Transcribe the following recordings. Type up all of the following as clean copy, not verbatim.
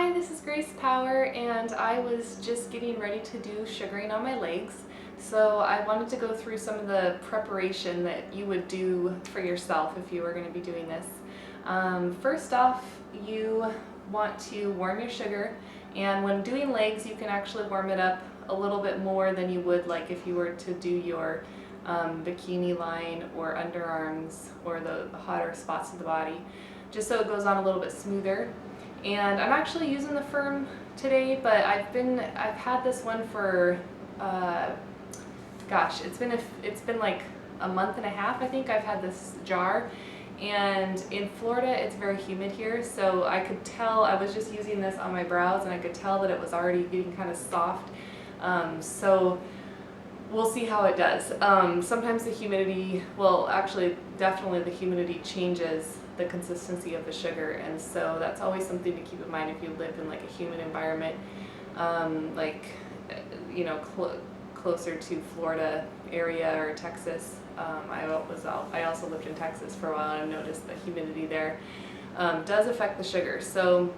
Hi, this is Grace Power, and I was just getting ready to do sugaring on my legs. So I wanted to go through some of the preparation that you would do for yourself if you were going to be doing this. First off, you want to warm your sugar, and when doing legs you can actually warm it up a little bit more than you would like if you were to do your bikini line or underarms or the hotter spots of the body, just so it goes on a little bit smoother. And I'm actually using the Firm today, but I've had this one for gosh, it's been like a month and a half. I think I've had this jar, and in Florida it's very humid here, so I could tell, I was just using this on my brows and I could tell that it was already getting kind of soft. So we'll see how it does. Sometimes the humidity, well, actually definitely the humidity changes the consistency of the sugar, and so that's always something to keep in mind if you live in like a humid environment, like closer to Florida area or Texas. I also lived in Texas for a while, and I noticed the humidity there does affect the sugar. So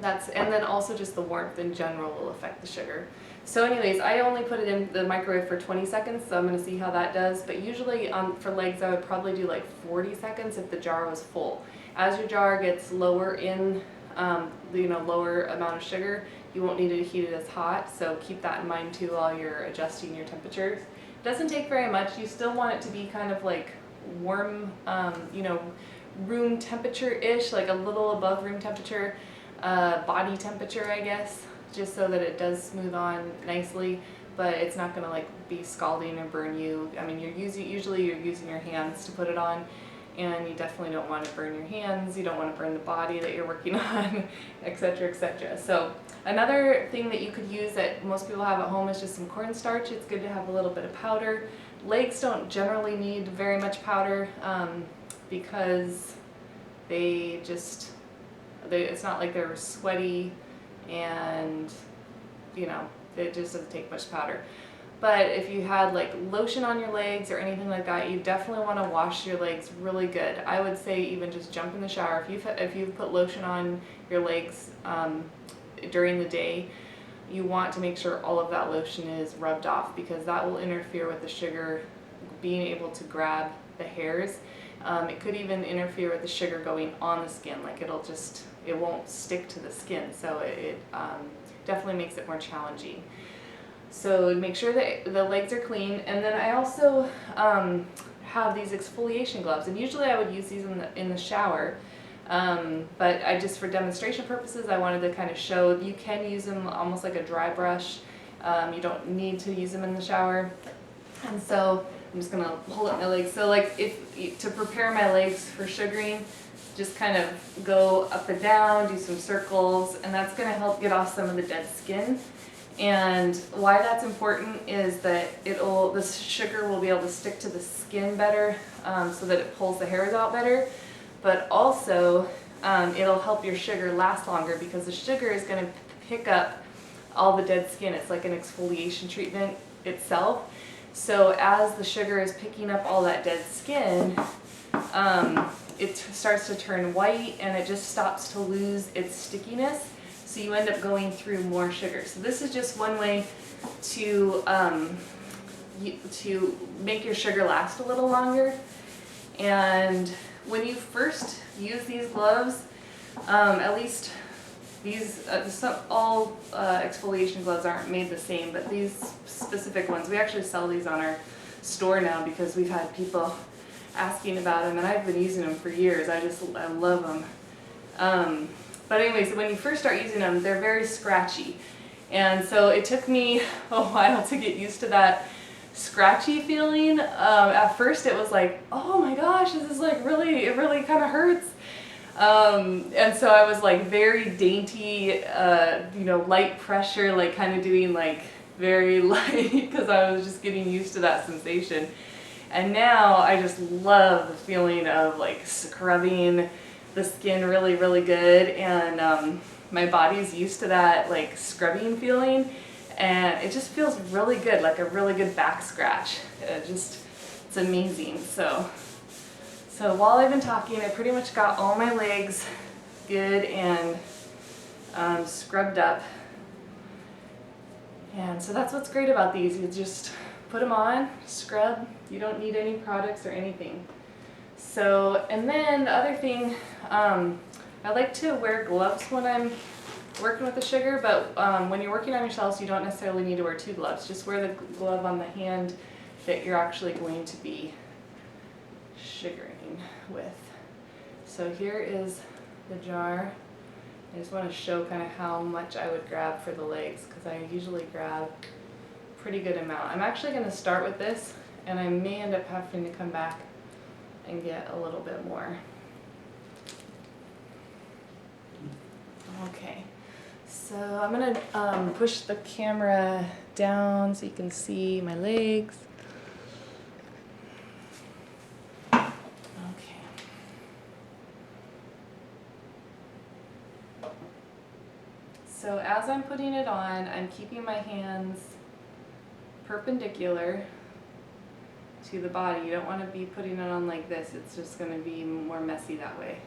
and then also just the warmth in general will affect the sugar. So anyways, I only put it in the microwave for 20 seconds, so I'm going to see how that does. But usually for legs I would probably do like 40 seconds if the jar was full. As your jar gets lower in, lower amount of sugar, you won't need to heat it as hot, so keep that in mind too while you're adjusting your temperatures. It doesn't take very much. You still want it to be kind of like warm, room temperature-ish, like a little above room temperature, body temperature, I guess, just so that it does smooth on nicely, but it's not going to like be scalding or burn you. I mean, usually you're using your hands to put it on, and you definitely don't want to burn your hands, you don't want to burn the body that you're working on, etc., etc. So another thing that you could use that most people have at home is just some cornstarch. It's good to have a little bit of powder. Legs don't generally need very much powder because it's not like they're sweaty, and it just doesn't take much powder. But if you had like lotion on your legs or anything like that, you definitely want to wash your legs really good. I would say even just jump in the shower. If you've put lotion on your legs during the day, you want to make sure all of that lotion is rubbed off, because that will interfere with the sugar being able to grab the hairs. It could even interfere with the sugar going on the skin, like it won't stick to the skin, so it definitely makes it more challenging. So make sure that the legs are clean. And then I also have these exfoliation gloves, and usually I would use these in the shower, but just for demonstration purposes I wanted to kind of show you can use them almost like a dry brush. You don't need to use them in the shower. And so I'm just gonna hold up my legs. So like to prepare my legs for sugaring, just kind of go up and down, do some circles, and that's gonna help get off some of the dead skin. And why that's important is that the sugar will be able to stick to the skin better, so that it pulls the hairs out better. But also it'll help your sugar last longer, because the sugar is going to pick up all the dead skin. It's like an exfoliation treatment itself. So as the sugar is picking up all that dead skin, it starts to turn white, and it just stops to lose its stickiness. So you end up going through more sugar. So this is just one way to make your sugar last a little longer. And when you first use these gloves, at least these, all exfoliation gloves aren't made the same, but these specific ones, we actually sell these on our store now because we've had people asking about them, and I've been using them for years. I love them. But anyways, when you first start using them, they're very scratchy. And so it took me a while to get used to that scratchy feeling. At first it was like, oh my gosh, this is like it really kind of hurts. And so I was like very dainty, light pressure, like kind of doing like very light, because I was just getting used to that sensation. And now I just love the feeling of like scrubbing the skin really, really good, and my body's used to that like scrubbing feeling, and it just feels really good, like a really good back scratch. It's amazing. So while I've been talking, I pretty much got all my legs good and scrubbed up. And so that's what's great about these. You just put them on, scrub. You don't need any products or anything. So, and then the other thing, I like to wear gloves when I'm working with the sugar, but when you're working on yourselves, you don't necessarily need to wear 2 gloves. Just wear the glove on the hand that you're actually going to be sugaring with. So here is the jar. I just want to show kind of how much I would grab for the legs, because I usually grab a pretty good amount. I'm actually going to start with this, and I may end up having to come back and get a little bit more. Okay, so I'm going to push the camera down so you can see my legs. So as I'm putting it on, I'm keeping my hands perpendicular to the body. You don't want to be putting it on like this. It's just going to be more messy that way.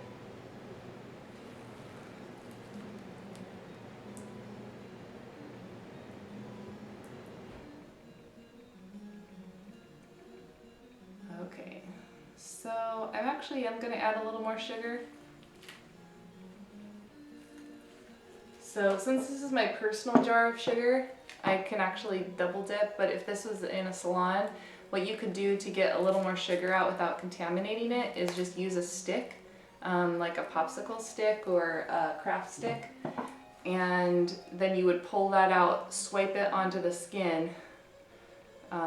Okay, so I'm going to add a little more sugar. So since this is my personal jar of sugar, I can actually double dip, but if this was in a salon, what you could do to get a little more sugar out without contaminating it is just use a stick, like a popsicle stick or a craft stick, and then you would pull that out, swipe it onto the skin,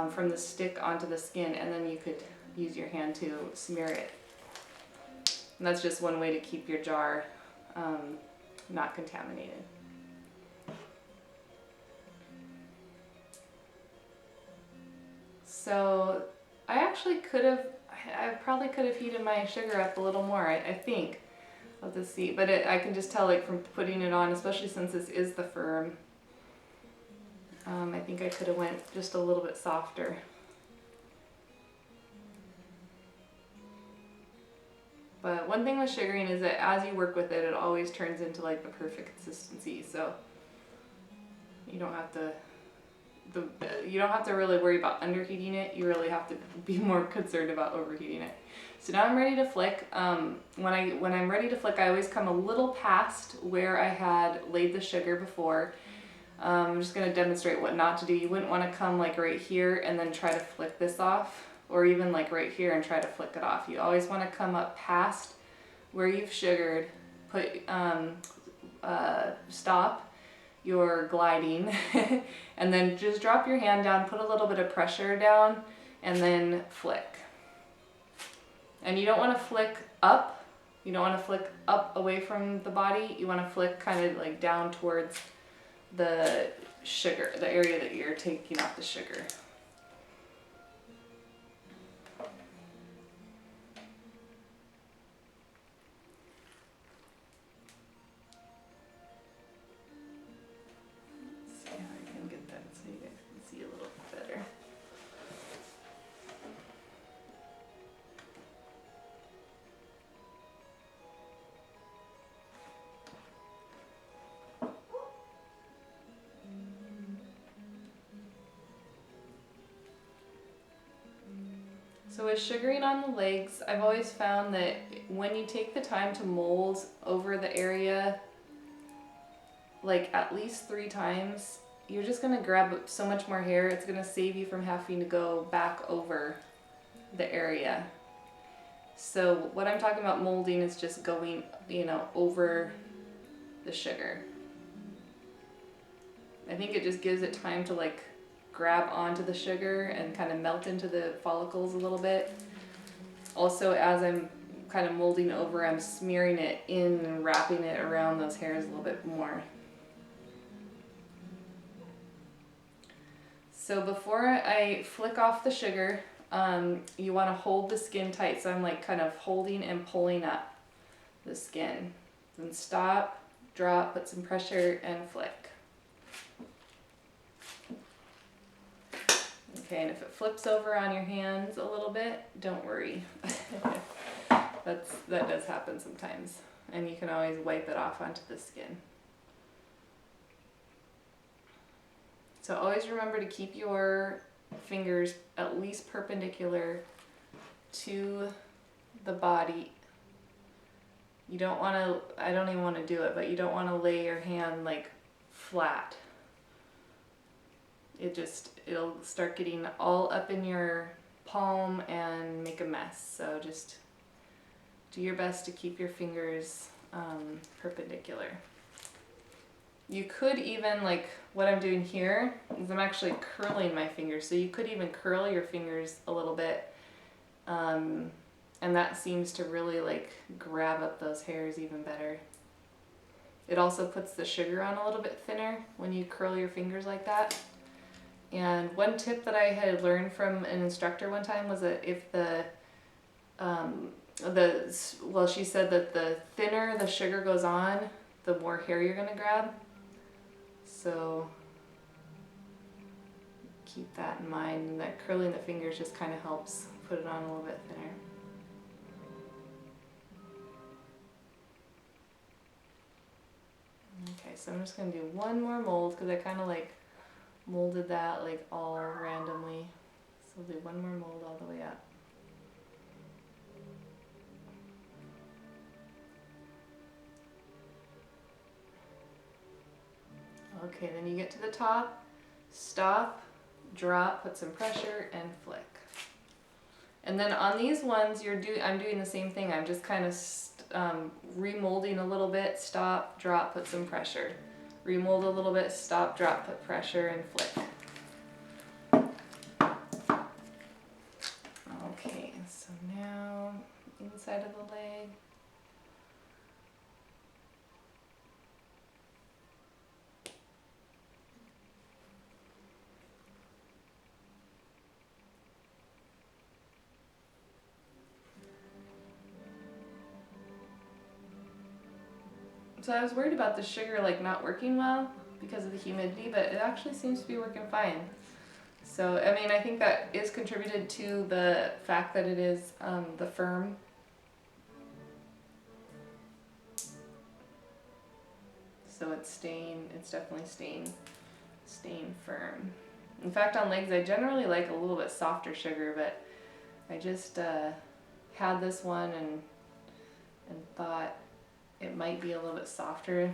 from the stick onto the skin, and then you could use your hand to smear it. And that's just one way to keep your jar not contaminated. So I probably could have heated my sugar up a little more, I think. I'll have to see, but I can just tell, like, from putting it on, especially since this is the firm, I think I could have went just a little bit softer. But one thing with sugaring is that as you work with it, it always turns into like the perfect consistency. So you don't have to really worry about underheating it. You really have to be more concerned about overheating it. So now I'm ready to flick. When I'm ready to flick, I always come a little past where I had laid the sugar before. I'm just going to demonstrate what not to do. You wouldn't want to come like right here and then try to flick this off, or even like right here and try to flick it off. You always want to come up past where you've sugared, stop your gliding, and then just drop your hand down, put a little bit of pressure down, and then flick. And you don't want to flick up. You don't want to flick up away from the body. You want to flick kind of like down towards the sugar, the area that you're taking off the sugar. So with sugaring on the legs, I've always found that when you take the time to mold over the area, like at least 3 times, you're just going to grab so much more hair. It's going to save you from having to go back over the area. So what I'm talking about molding is just going, over the sugar. I think it just gives it time to like grab onto the sugar and kind of melt into the follicles a little bit. Also, as I'm kind of molding over, I'm smearing it in and wrapping it around those hairs a little bit more. So before I flick off the sugar, you want to hold the skin tight. So I'm like kind of holding and pulling up the skin. Then stop, drop, put some pressure, and flick. Okay, and if it flips over on your hands a little bit, don't worry. That does happen sometimes. And you can always wipe it off onto the skin. So always remember to keep your fingers at least perpendicular to the body. You don't want to, I don't even want to do it, but you don't want to lay your hand like flat. It'll start getting all up in your palm and make a mess. So just do your best to keep your fingers perpendicular. You could even, like what I'm doing here is I'm actually curling my fingers, so you could even curl your fingers a little bit, and that seems to really like grab up those hairs even better. It also puts the sugar on a little bit thinner when you curl your fingers like that. And one tip that I had learned from an instructor one time was that if she said that the thinner the sugar goes on, the more hair you're gonna grab. So keep that in mind, and that curling the fingers just kind of helps put it on a little bit thinner. Okay, so I'm just gonna do one more mold because I kind of like molded that like all randomly. So I'll do one more mold all the way up. Okay, then you get to the top, stop, drop, put some pressure, and flick. And then on these ones, I'm doing the same thing. I'm just kind of remolding a little bit, stop, drop, put some pressure. Remold a little bit, stop, drop, put pressure, and flick. Okay, so now inside of the leg. So I was worried about the sugar like not working well because of the humidity, but it actually seems to be working fine. So, I mean, I think that is contributed to the fact that it is the firm. So it's definitely staying firm. In fact, on legs, I generally like a little bit softer sugar, but I just had this one and thought it might be a little bit softer.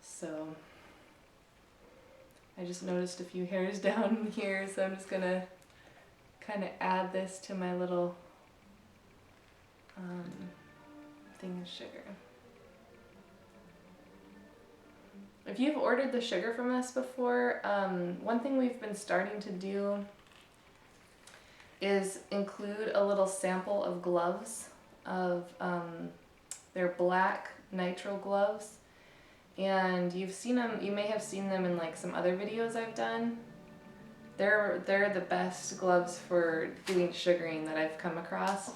So I just noticed a few hairs down here, so I'm just gonna kind of add this to my little thing of sugar. If you've ordered the sugar from us before, one thing we've been starting to do is include a little sample of gloves, they're black nitrile gloves, and you may have seen them in like some other videos I've done. They're the best gloves for doing sugaring that I've come across,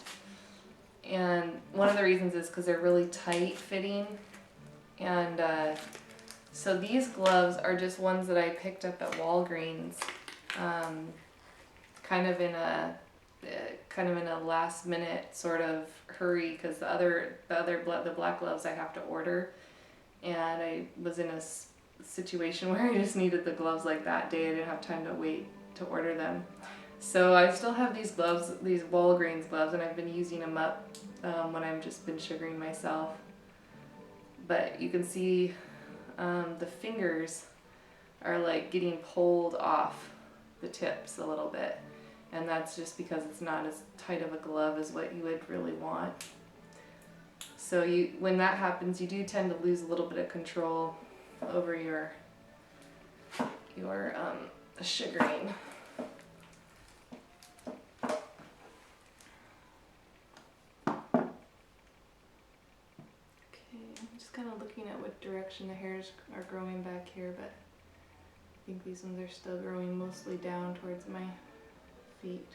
and one of the reasons is because they're really tight fitting, and so these gloves are just ones that I picked up at Walgreens, kind of in a last minute sort of hurry, because the black gloves I have to order, and I was in a situation where I just needed the gloves like that day. I didn't have time to wait to order them. So I still have these gloves, these Walgreens gloves, and I've been using them up when I've just been sugaring myself. But you can see the fingers are like getting pulled off the tips a little bit, and that's just because it's not as tight of a glove as what you would really want. So when that happens, you do tend to lose a little bit of control over your sugaring. Kind of looking at what direction the hairs are growing back here, but I think these ones are still growing mostly down towards my feet.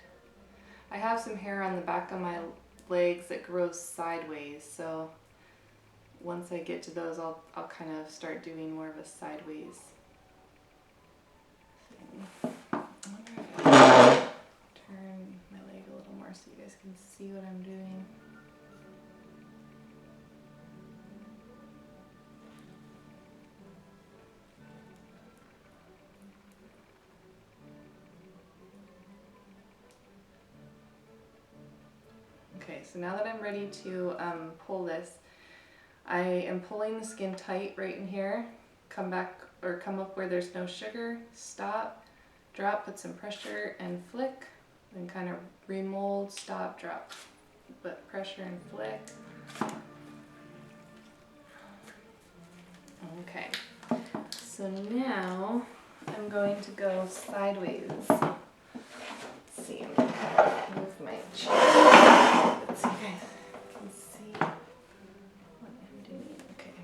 I have some hair on the back of my legs that grows sideways, so once I get to those, I'll kind of start doing more of a sideways thing. I wonder if I can turn my leg a little more so you guys can see what I'm doing. so now that I'm ready to pull this, I am pulling the skin tight right in here. Come back or come up where there's no sugar, stop, drop, put some pressure and flick, then kind of remold, stop, drop, put pressure and flick. Okay, so now I'm going to go sideways. Let's see, I'm gonna move my chair. Let's see, guys can see what I'm doing. Okay.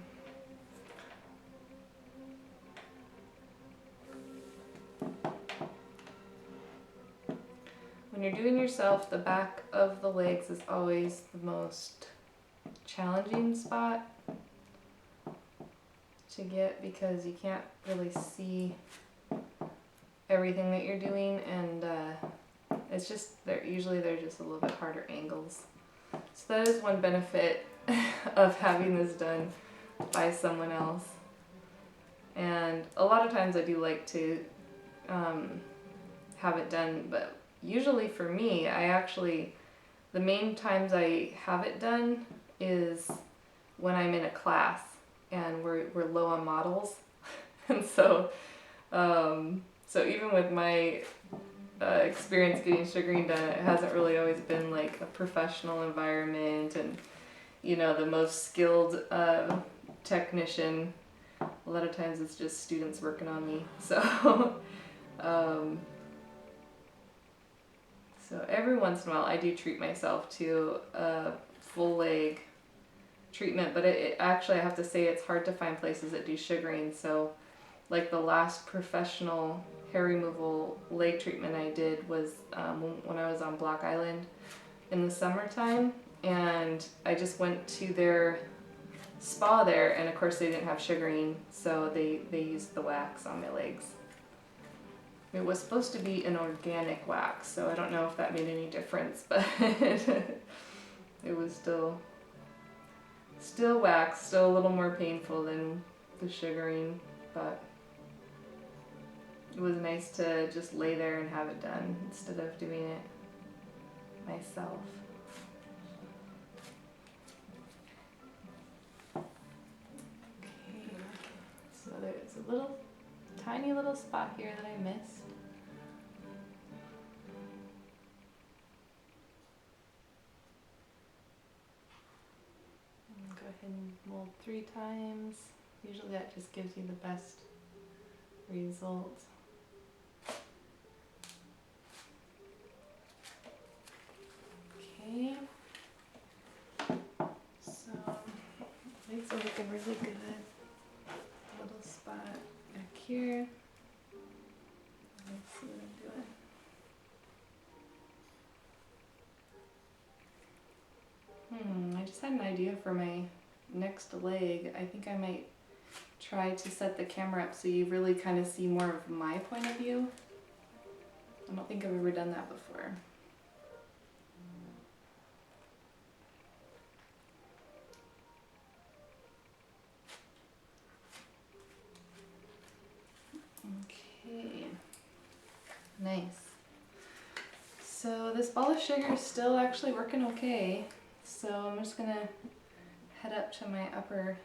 When you're doing yourself, the back of the legs is always the most challenging spot to get because you can't really see everything that you're doing, and it's just they're just a little bit harder angles. So that is one benefit of having this done by someone else. And a lot of times I do like to have it done, but usually for me, the main times I have it done is when I'm in a class and we're low on models. And so even with my experience getting sugaring done, it hasn't really always been like a professional environment and, you know, the most skilled technician. A lot of times it's just students working on me. So so every once in a while I do treat myself to a full leg treatment, but it actually, I have to say, it's hard to find places that do sugaring. So like the last professional hair removal leg treatment I did was when I was on Block Island in the summertime, and I just went to their spa there, and of course they didn't have sugaring, so they used the wax on my legs. It was supposed to be an organic wax, so I don't know if that made any difference, but it was still wax, still a little more painful than the sugaring, but it was nice to just lay there and have it done instead of doing it myself. Okay, so there's a little tiny little spot here that I missed. Go ahead and mold 3 times. Usually that just gives you the best result. Okay, so legs are looking really good. A little spot back here. Let's see what I'm doing. I just had an idea for my next leg. I think I might try to set the camera up so you really kind of see more of my point of view. I don't think I've ever done that before. Okay, nice. So this ball of sugar is still actually working okay. So I'm just gonna head up to my upper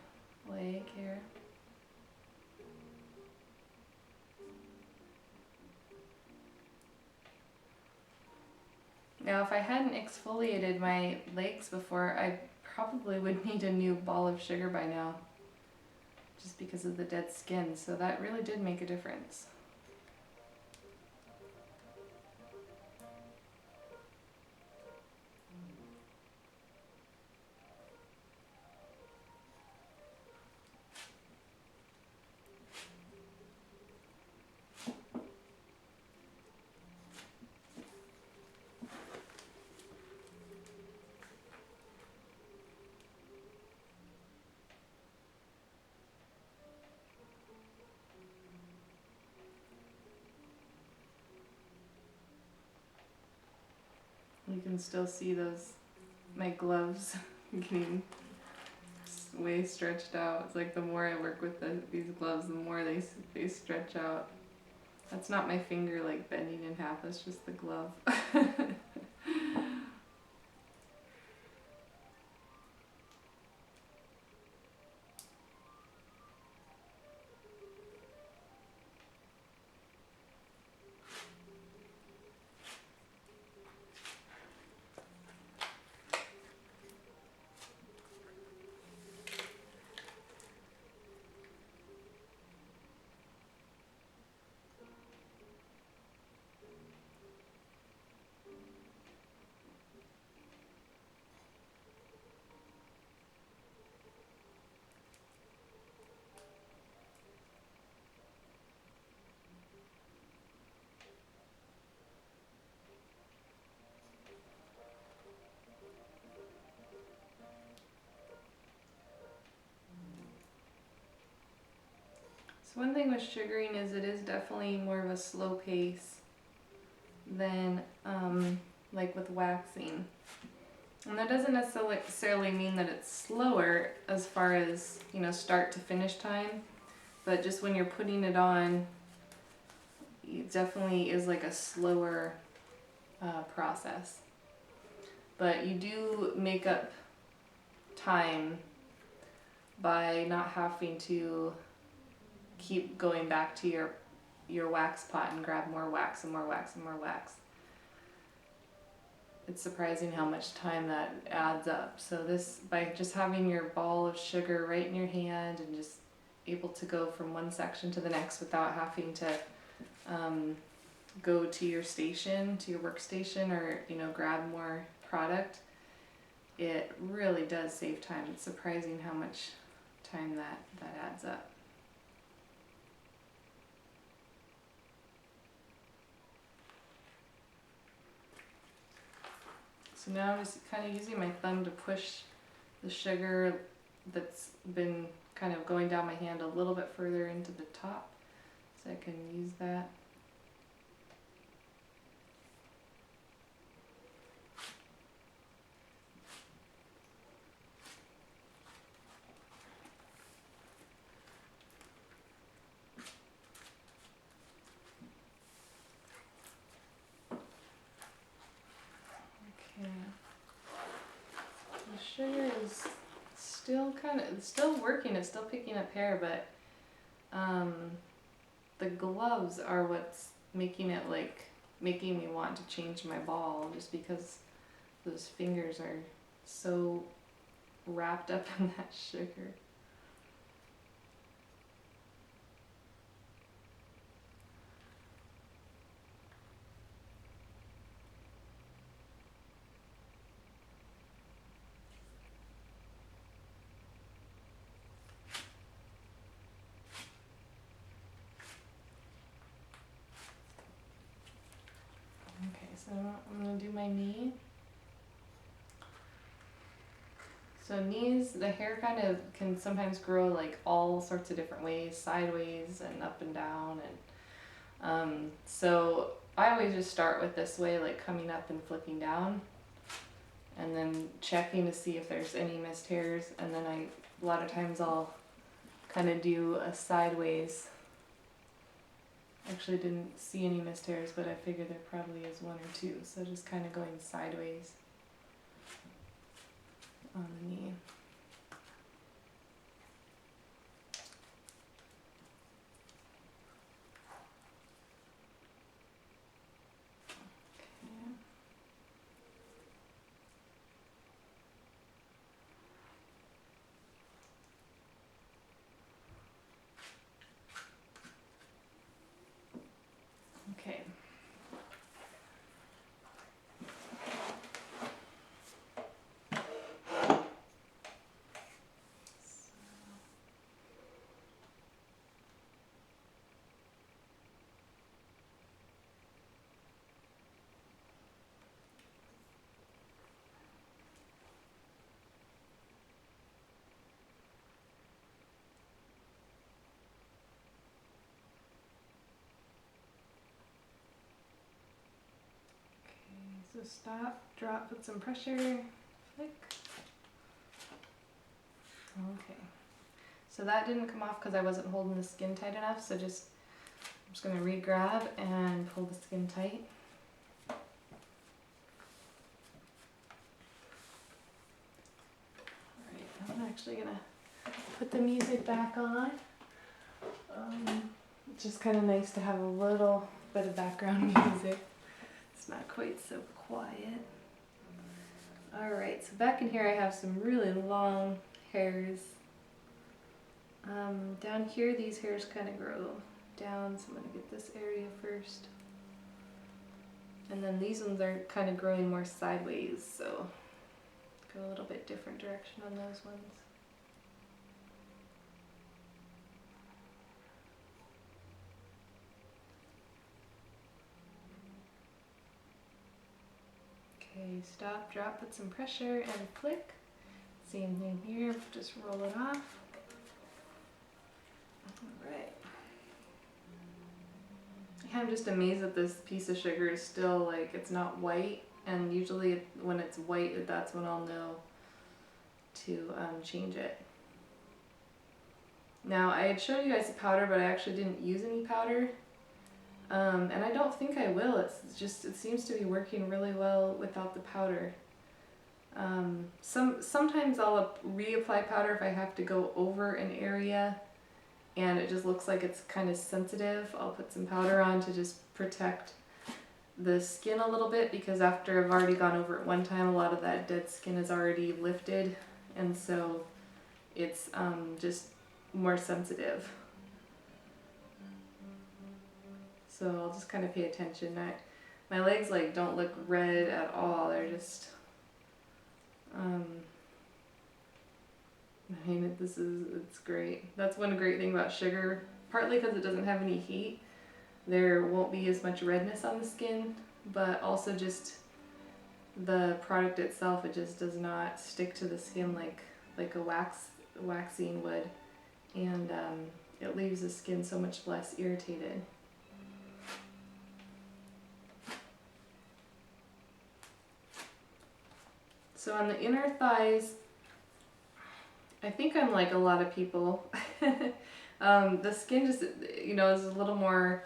leg here. Now if I hadn't exfoliated my legs before, I probably would need a new ball of sugar by now, just because of the dead skin, so that really did make a difference. You can still see my gloves getting way stretched out. It's like the more I work with these gloves, the more they stretch out. That's not my finger like bending in half, that's just the glove. So one thing with sugaring is it is definitely more of a slow pace than like with waxing. And that doesn't necessarily mean that it's slower as far as, you know, start to finish time, but just when you're putting it on, it definitely is like a slower process. But you do make up time by not having to keep going back to your wax pot and grab more wax and more wax and more wax. It's surprising how much time that adds up. So this, by just having your ball of sugar right in your hand and just able to go from one section to the next without having to go to your station, to your workstation, or, you know, grab more product, it really does save time. It's surprising how much time that adds up. So now I'm just kind of using my thumb to push the sugar that's been kind of going down my hand a little bit further into the top, so I can use that. Okay. The sugar is still it's still working, it's still picking up hair, but the gloves are what's making it making me want to change my ball, just because those fingers are so wrapped up in that sugar. Okay, so I'm going to do my knee. So knees, the hair kind of can sometimes grow like all sorts of different ways, sideways and up and down, and so I always just start with this way, like coming up and flicking down, and then checking to see if there's any missed hairs, and then a lot of times I'll kind of do a sideways. Actually didn't see any missed hairs, but I figured there probably is one or two, so just kind of going sideways on the knee. Okay. So stop, drop, put some pressure, flick. Okay. So that didn't come off because I wasn't holding the skin tight enough, so I'm just going to re-grab and pull the skin tight. Alright, I'm actually going to put the music back on. It's just kind of nice to have a little bit of background music. It's not quite so quiet. Alright, so back in here I have some really long hairs. Down here these hairs kind of grow down, so I'm going to get this area first. And then these ones are kind of growing more sideways, so go a little bit different direction on those ones. Okay, stop, drop, put some pressure, and flick. Same thing here, just roll it off. Alright. I'm just amazed that this piece of sugar is still like, it's not white, and usually when it's white, that's when I'll know to change it. Now, I had showed you guys the powder, but I actually didn't use any powder. And I don't think I will. It's just, it seems to be working really well without the powder. Sometimes I'll reapply powder if I have to go over an area and it just looks like it's kind of sensitive. I'll put some powder on to just protect the skin a little bit, because after I've already gone over it one time, a lot of that dead skin is already lifted, and so it's just more sensitive. So I'll just kind of pay attention. My legs like don't look red at all. They're just, I mean, it's great. That's one great thing about sugar, partly because it doesn't have any heat. There won't be as much redness on the skin, but also just the product itself, it just does not stick to the skin like a waxing would, and it leaves the skin so much less irritated. So on the inner thighs, I think I'm like a lot of people. The skin just, you know, is a little more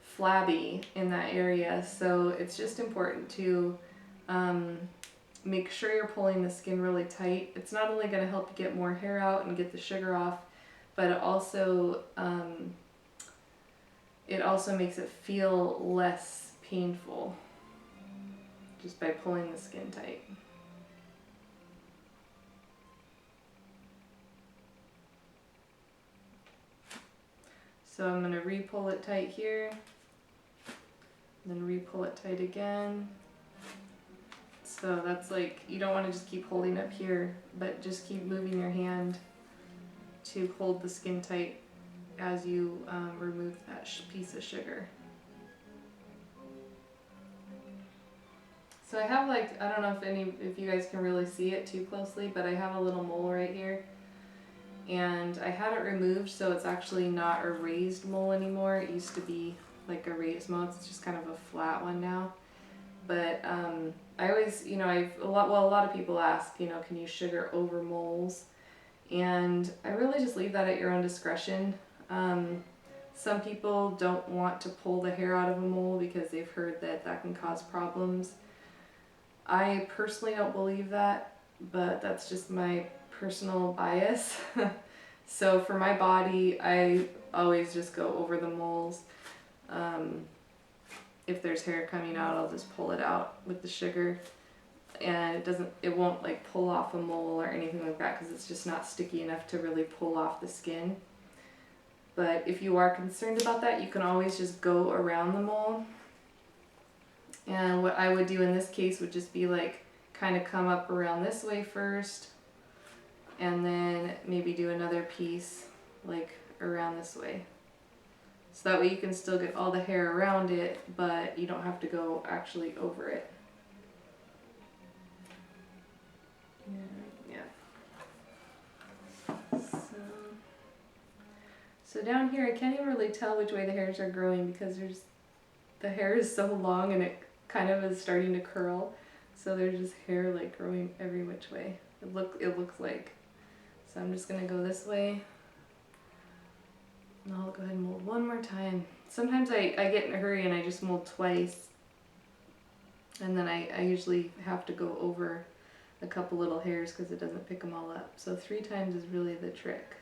flabby in that area, so it's just important to make sure you're pulling the skin really tight. It's not only going to help you get more hair out and get the sugar off, but it also makes it feel less painful just by pulling the skin tight. So I'm going to re-pull it tight here, then re-pull it tight again. So that's like, you don't want to just keep holding up here, but just keep moving your hand to hold the skin tight as you remove that piece of sugar. So I have like, I don't know if you guys can really see it too closely, but I have a little mole right here. And I had it removed, so it's actually not a raised mole anymore. It used to be like a raised mole. It's just kind of a flat one now. But I always, you know, a lot of people ask, you know, can you sugar over moles? And I really just leave that at your own discretion. Some people don't want to pull the hair out of a mole because they've heard that that can cause problems. I personally don't believe that, but that's just my personal bias. So for my body, I always just go over the moles. If there's hair coming out, I'll just pull it out with the sugar, and it won't like pull off a mole or anything like that, because it's just not sticky enough to really pull off the skin. But if you are concerned about that, you can always just go around the mole. And what I would do in this case would just be like kind of come up around this way first, and then maybe do another piece like around this way. So that way you can still get all the hair around it, but you don't have to go actually over it. Yeah. So down here, I can't even really tell which way the hairs are growing, because the hair is so long and it kind of is starting to curl. So there's just hair like growing every which way. It looks like. So I'm just gonna go this way. And I'll go ahead and mold one more time. Sometimes I get in a hurry and I just mold twice. And then I usually have to go over a couple little hairs because it doesn't pick them all up. So 3 times is really the trick.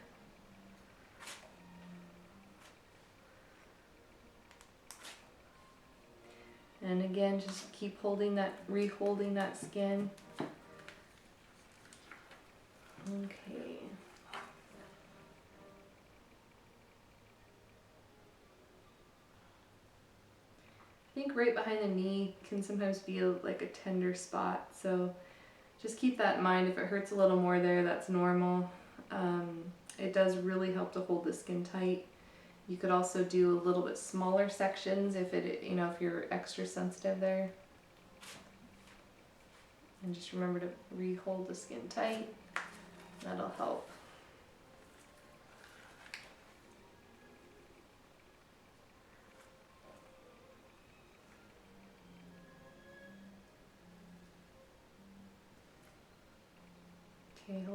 And again, just keep re-holding that skin. Okay. I think right behind the knee can sometimes be like a tender spot, so just keep that in mind. If it hurts a little more there, that's normal. It does really help to hold the skin tight. You could also do a little bit smaller sections if if you're extra sensitive there. And just remember to re-hold the skin tight. That'll help.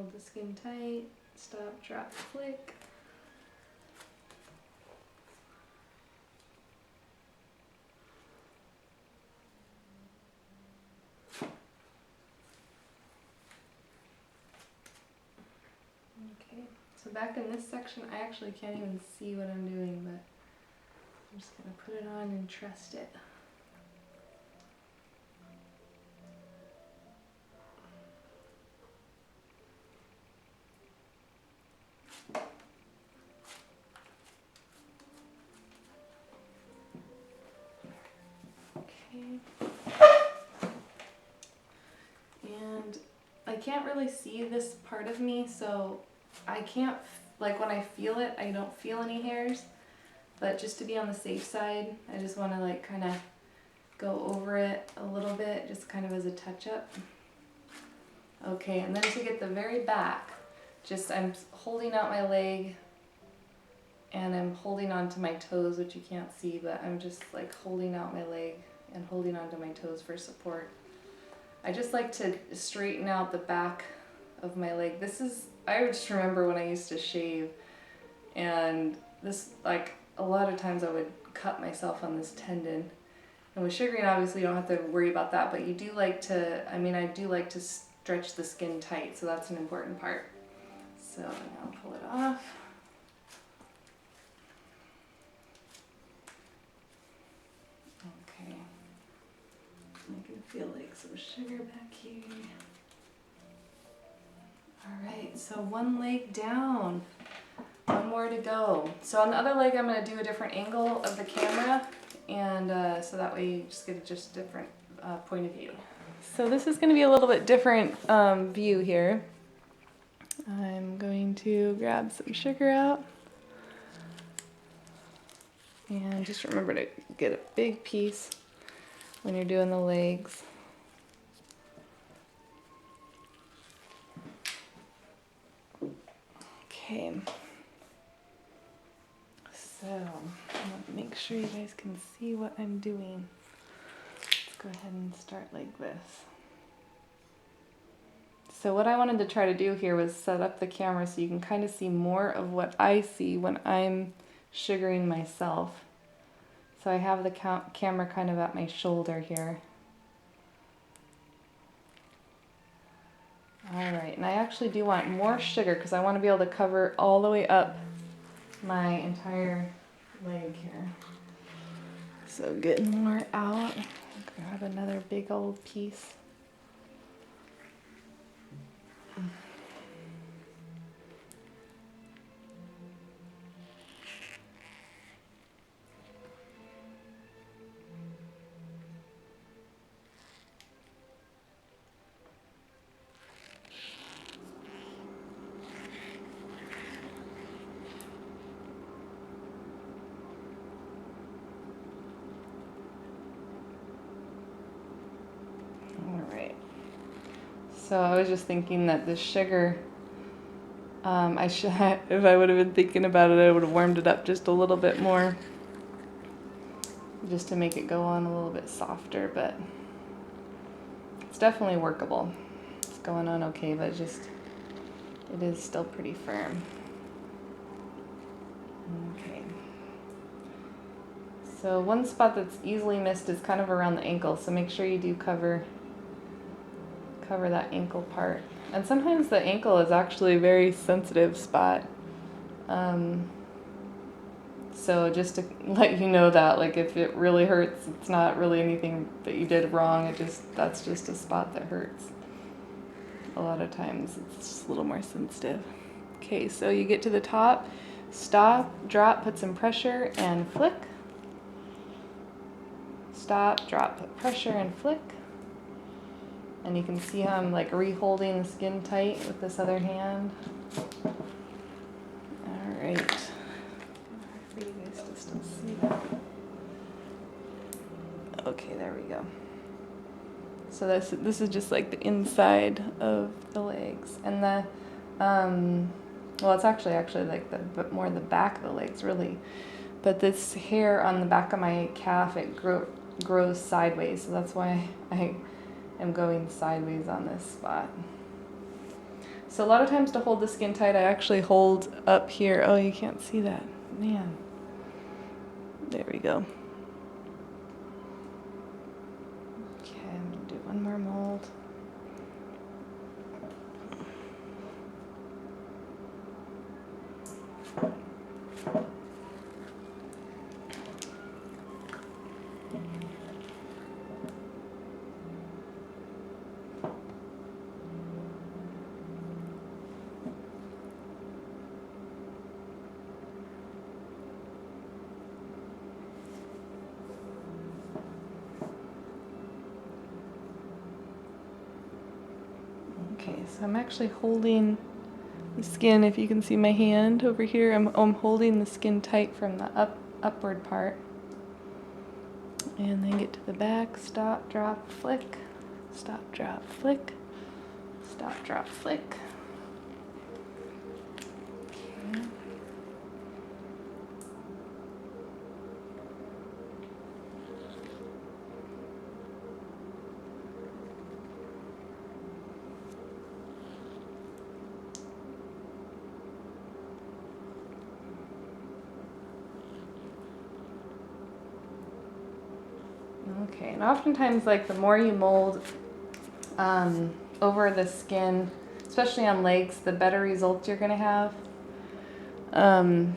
Hold the skin tight, stop, drop, flick. Okay, so back in this section, I actually can't even see what I'm doing, but I'm just gonna put it on and trust it. Okay. And I can't really see this part of me, so I can't, like when I feel it, I don't feel any hairs. But just to be on the safe side, I just want to like kind of go over it a little bit, just kind of as a touch-up. Okay, and then to get the very back, just I'm holding out my leg and I'm holding onto my toes, which you can't see, but I'm just like holding out my leg and holding onto my toes for support. I just like to straighten out the back of my leg. This is, I just remember when I used to shave, and this, like, a lot of times I would cut myself on this tendon. And with sugaring, obviously you don't have to worry about that, but you do like to, I mean, I do like to stretch the skin tight, so that's an important part. So now pull it off. Okay. I can feel like some sugar back here. Alright, so one leg down. One more to go. So on the other leg, I'm going to do a different angle of the camera, and so that way you just get a just different point of view. So this is going to be a little bit different view here. I'm going to grab some sugar out. And just remember to get a big piece when you're doing the legs. Okay. So, I'm gonna make sure you guys can see what I'm doing. Let's go ahead and start like this. So what I wanted to try to do here was set up the camera so you can kind of see more of what I see when I'm sugaring myself. So I have the camera kind of at my shoulder here. Alright, and I actually do want more sugar because I want to be able to cover all the way up my entire leg here. So getting more out. Grab another big old piece. Alright. So I was just thinking that this sugar, I should, if I would have been thinking about it, I would have warmed it up just a little bit more, just to make it go on a little bit softer, but it's definitely workable. It's going on okay, but it is still pretty firm. Okay. So one spot that's easily missed is kind of around the ankle, so make sure you do cover that ankle part. And sometimes the ankle is actually a very sensitive spot. So just to let you know that, like, if it really hurts, it's not really anything that you did wrong. That's just a spot that hurts. A lot of times it's just a little more sensitive. Okay, so you get to the top, stop, drop, put some pressure, and flick. Stop, drop, put pressure, and flick. And you can see how I'm like re-holding the skin tight with this other hand. All right. For you guys to still see that. Okay, there we go. So this is just like the inside of the legs, and the well, it's actually like but more the back of the legs really. But this hair on the back of my calf, it grows sideways, so that's why I am going sideways on this spot. So a lot of times to hold the skin tight, I actually hold up here. Oh, you can't see that. Man. There we go. Okay, I'm going to do one more mold. Okay, so I'm actually holding the skin. If you can see my hand over here, I'm holding the skin tight from the upward part. And then get to the back, stop, drop, flick, stop, drop, flick, stop, drop, flick. Okay. Okay, and oftentimes, like, the more you mold over the skin, especially on legs, the better results you're going to have. On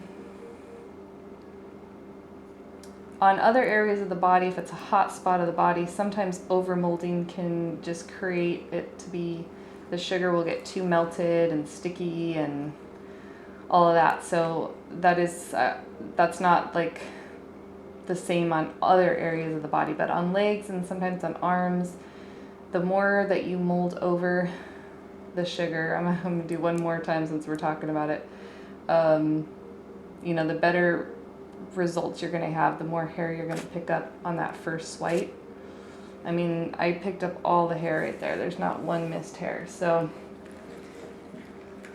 other areas of the body, if it's a hot spot of the body, sometimes over molding can just create it to be, the sugar will get too melted and sticky and all of that. So that is, that's not like the same on other areas of the body, but on legs and sometimes on arms, the more that you mold over the sugar, I'm gonna do one more time since we're talking about it, you know, the better results you're gonna have, the more hair you're gonna pick up on that first swipe. I mean, I picked up all the hair right there. There's not one missed hair. So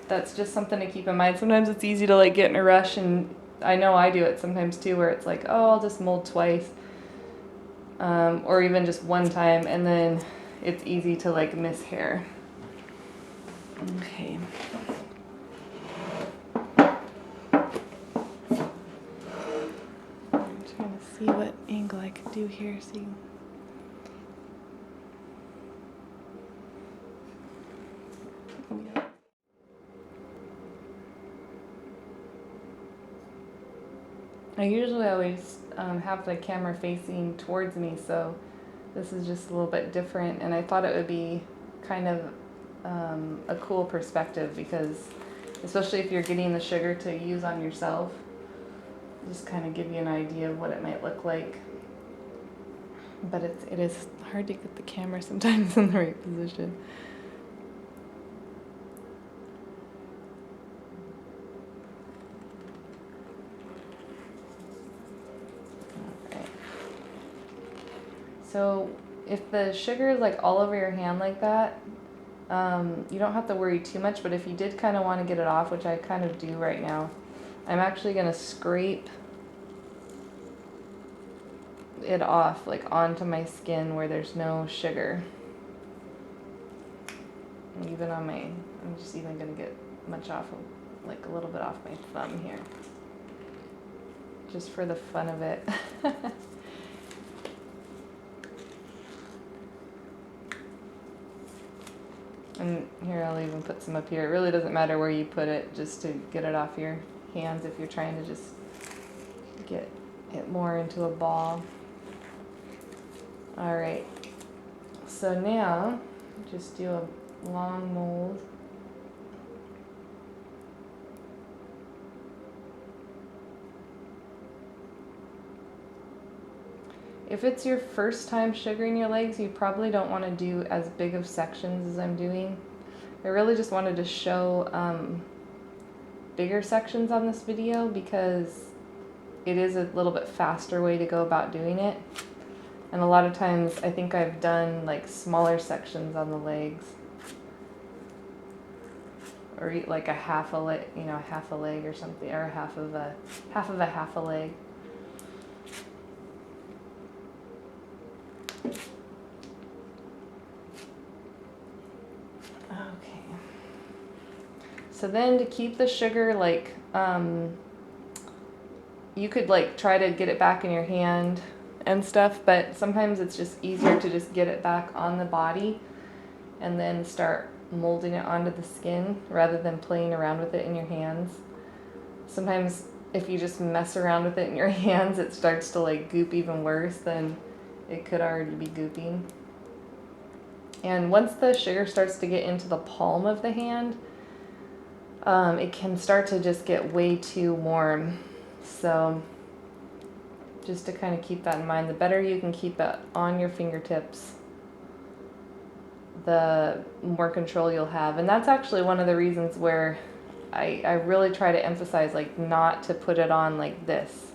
that's just something to keep in mind. Sometimes it's easy to like get in a rush, and I know I do it sometimes too, where it's like, oh, I'll just mold twice, or even just one time, and then it's easy to like miss hair. Okay. I'm trying to see what angle I can do here. So you... I usually always have the camera facing towards me, so this is just a little bit different, and I thought it would be kind of a cool perspective, because especially if you're getting the sugar to use on yourself, just kind of give you an idea of what it might look like. But it is hard to get the camera sometimes in the right position. Okay. So if the sugar is like all over your hand like that, you don't have to worry too much, but if you did kind of want to get it off, which I kind of do right now, I'm actually going to scrape it off like onto my skin where there's no sugar. And even on my, I'm just even going to get much off, like a little bit off my thumb here, just for the fun of it. And here, I'll even put some up here. It really doesn't matter where you put it, just to get it off your hands if you're trying to just get it more into a ball. All right, so now just do a long mold. If it's your first time sugaring your legs, you probably don't want to do as big of sections as I'm doing. I really just wanted to show bigger sections on this video, because it is a little bit faster way to go about doing it. And a lot of times I think I've done like smaller sections on the legs, or like a half a leg, you know, half a leg or something, or half of a leg. Okay. So then to keep the sugar, like, you could like try to get it back in your hand and stuff, but sometimes it's just easier to just get it back on the body and then start molding it onto the skin rather than playing around with it in your hands. Sometimes if you just mess around with it in your hands, it starts to like goop even worse than it could already be gooping. And once the sugar starts to get into the palm of the hand, it can start to just get way too warm. So just to kind of keep that in mind, the better you can keep it on your fingertips, the more control you'll have. And that's actually one of the reasons where I really try to emphasize like not to put it on like this.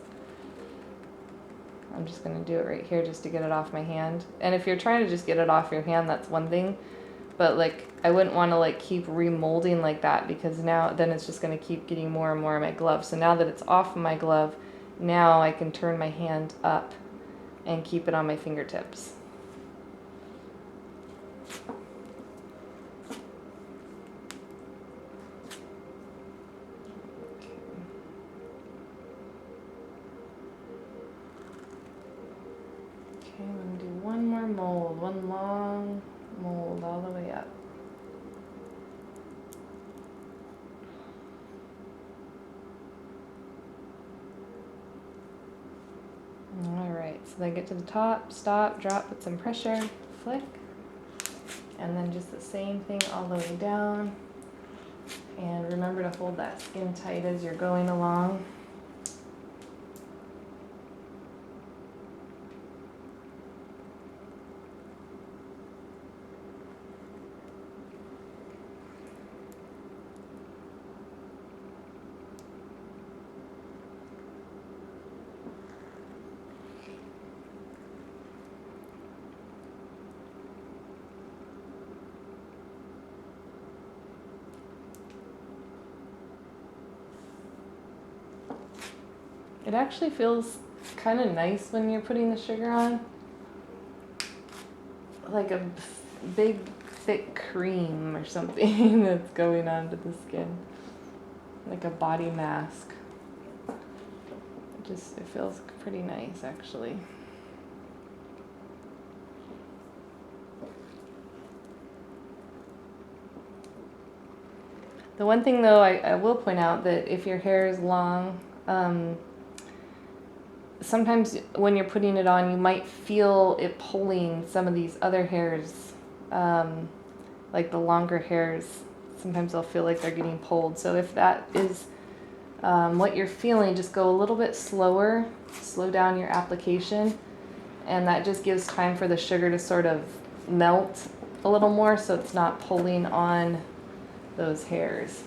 I'm just going to do it right here just to get it off my hand. And if you're trying to just get it off your hand, that's one thing. But like I wouldn't want to like keep remolding like that, because now then it's just going to keep getting more and more of my glove. So now that it's off of my glove, now I can turn my hand up and keep it on my fingertips. Okay, I'm going to do one more mold, one long mold all the way up. Alright, so then get to the top, stop, drop, put some pressure, flick, and then just the same thing all the way down. And remember to hold that skin tight as you're going along. It actually feels kind of nice when you're putting the sugar on. Like a big, thick cream or something that's going onto the skin. Like a body mask. It feels pretty nice, actually. The one thing, though, I will point out that if your hair is long, sometimes when you're putting it on, you might feel it pulling some of these other hairs, like the longer hairs. Sometimes they'll feel like they're getting pulled. So if that is what you're feeling, just go a little bit slower, slow down your application, and that just gives time for the sugar to sort of melt a little more so it's not pulling on those hairs.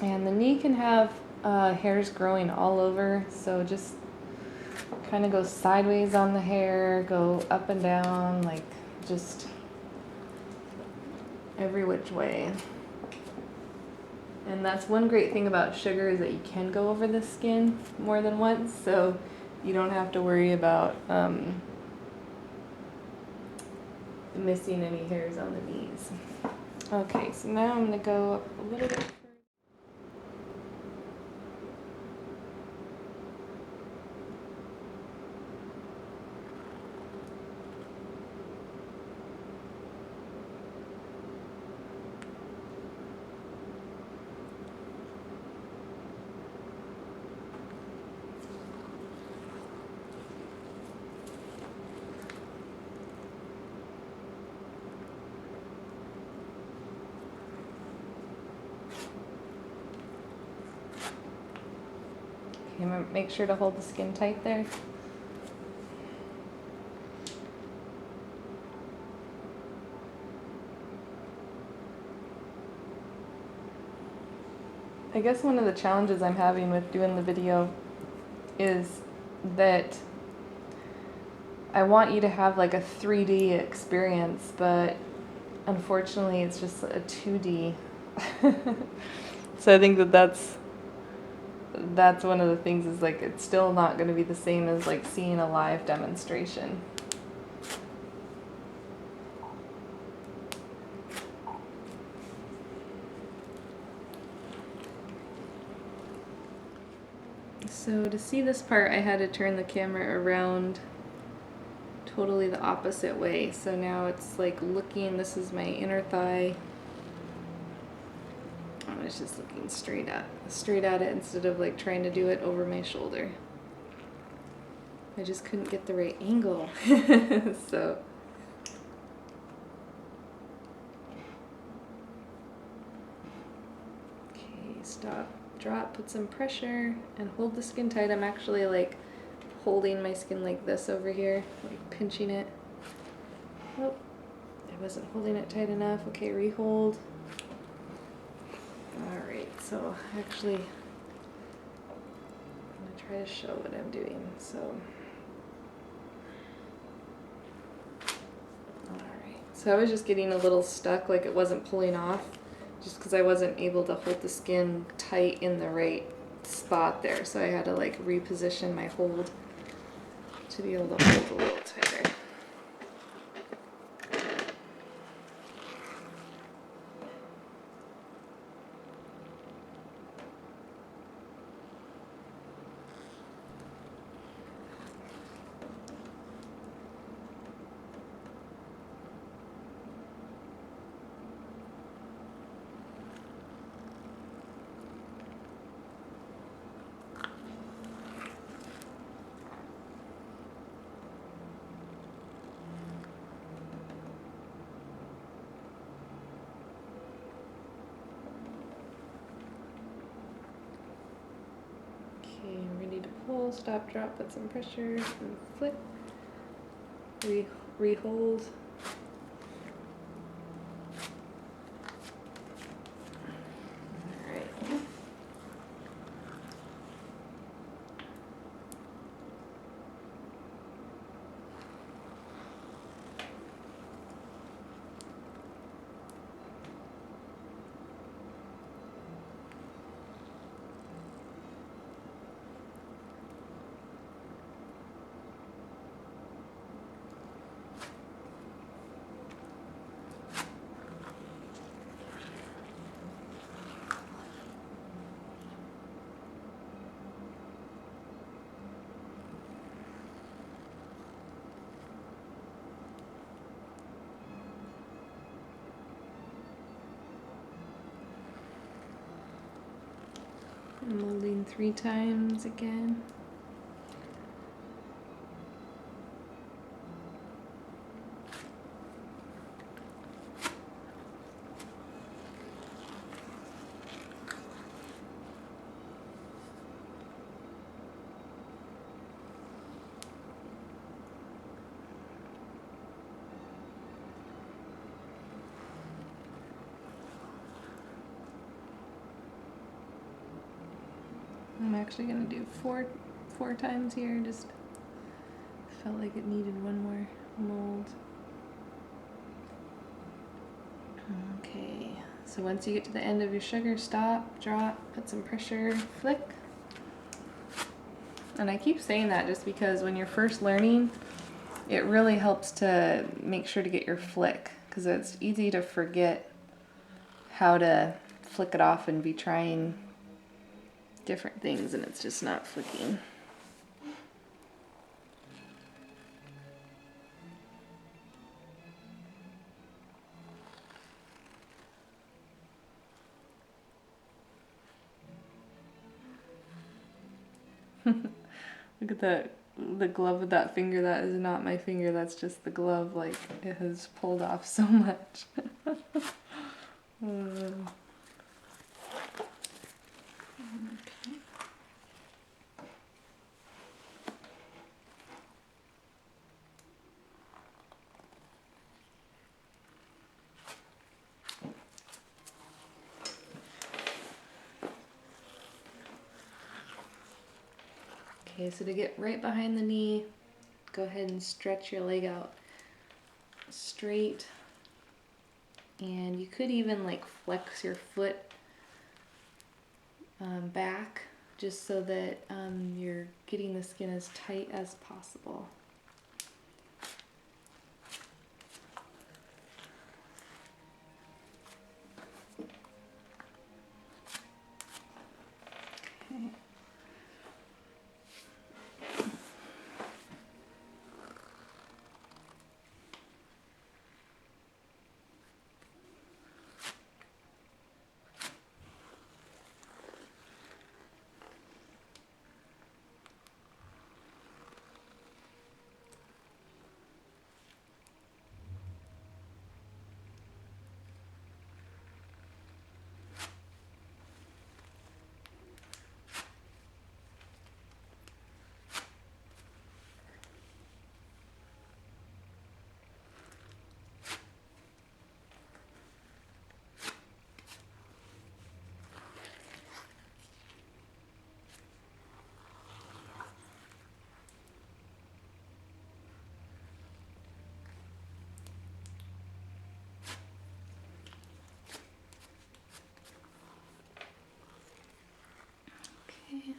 And the knee can have hairs growing all over, so just kind of go sideways on the hair, go up and down, like just every which way. And that's one great thing about sugar, is that you can go over the skin more than once, so you don't have to worry about missing any hairs on the knees. Okay, so now I'm going to go up a little bit. Okay, make sure to hold the skin tight there. I guess one of the challenges I'm having with doing the video is that I want you to have like a 3D experience, but unfortunately it's just a 2D. So I think that's one of the things, is like it's still not going to be the same as like seeing a live demonstration. So to see this part, I had to turn the camera around totally the opposite way. So now it's like looking, this is my inner thigh. I was just looking straight at it instead of like trying to do it over my shoulder. I just couldn't get the right angle. So okay, stop, drop, put some pressure, and hold the skin tight. I'm actually like holding my skin like this over here, like pinching it. Oh, I wasn't holding it tight enough. Okay, rehold. Alright, so actually, I'm going to try to show what I'm doing. So, alright, so I was just getting a little stuck, like it wasn't pulling off, just because I wasn't able to hold the skin tight in the right spot there. So I had to like reposition my hold to be able to hold a little tighter. Okay, I'm ready to pull, stop, drop, put some pressure, and flick, re-hold. Alright. Molding 3 times again. I'm actually going to do four times here, just felt like it needed one more mold. Okay, so once you get to the end of your sugar, stop, drop, put some pressure, flick. And I keep saying that just because when you're first learning, it really helps to make sure to get your flick, because it's easy to forget how to flick it off and be trying different things and it's just not flicking. Look at the glove with that finger. That is not my finger, that's just the glove. Like, it has pulled off so much. Okay. Okay, so to get right behind the knee, go ahead and stretch your leg out straight. And you could even like flex your foot back just so that you're getting the skin as tight as possible. Okay.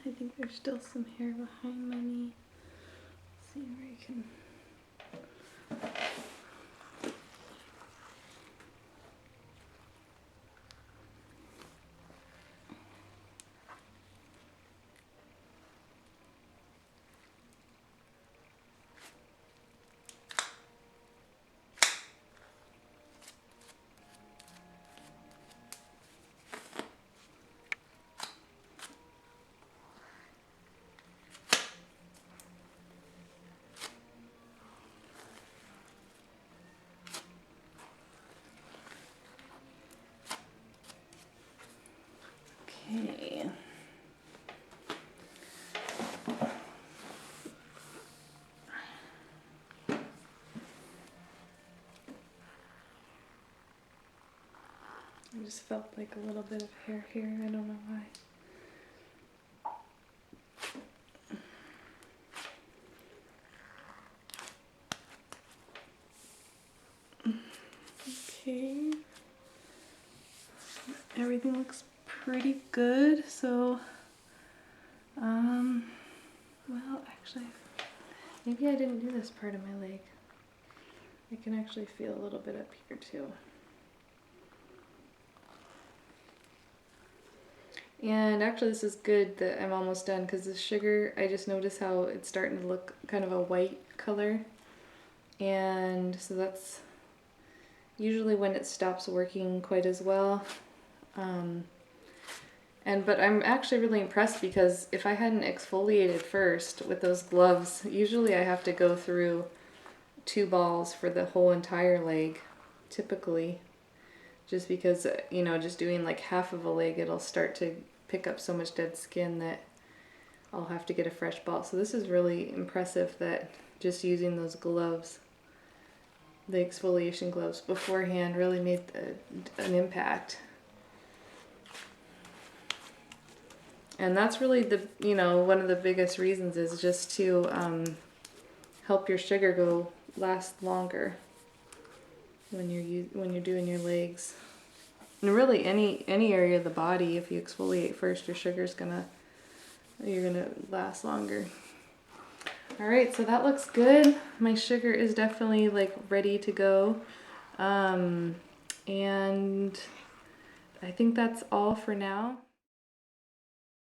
I think there's still some hair behind my knee. Let's see where I can. Okay. I just felt like a little bit of hair here. I don't know why. Okay. Everything looks pretty good. So, well, actually, maybe I didn't do this part of my leg. I can actually feel a little bit up here too. And actually this is good that I'm almost done because the sugar, I just noticed how it's starting to look kind of a white color. And so that's usually when it stops working quite as well. But I'm actually really impressed because if I hadn't exfoliated first with those gloves, usually I have to go through 2 balls for the whole entire leg, typically. Just because, you know, just doing like half of a leg, it'll start to pick up so much dead skin that I'll have to get a fresh ball. So this is really impressive that just using those gloves, the exfoliation gloves beforehand, really made an impact. And that's really the, you know, one of the biggest reasons is just to help your sugar last longer when you're doing your legs. And really any area of the body, if you exfoliate first, your sugar's you're gonna last longer. All right, so that looks good. My sugar is definitely like ready to go. And I think that's all for now.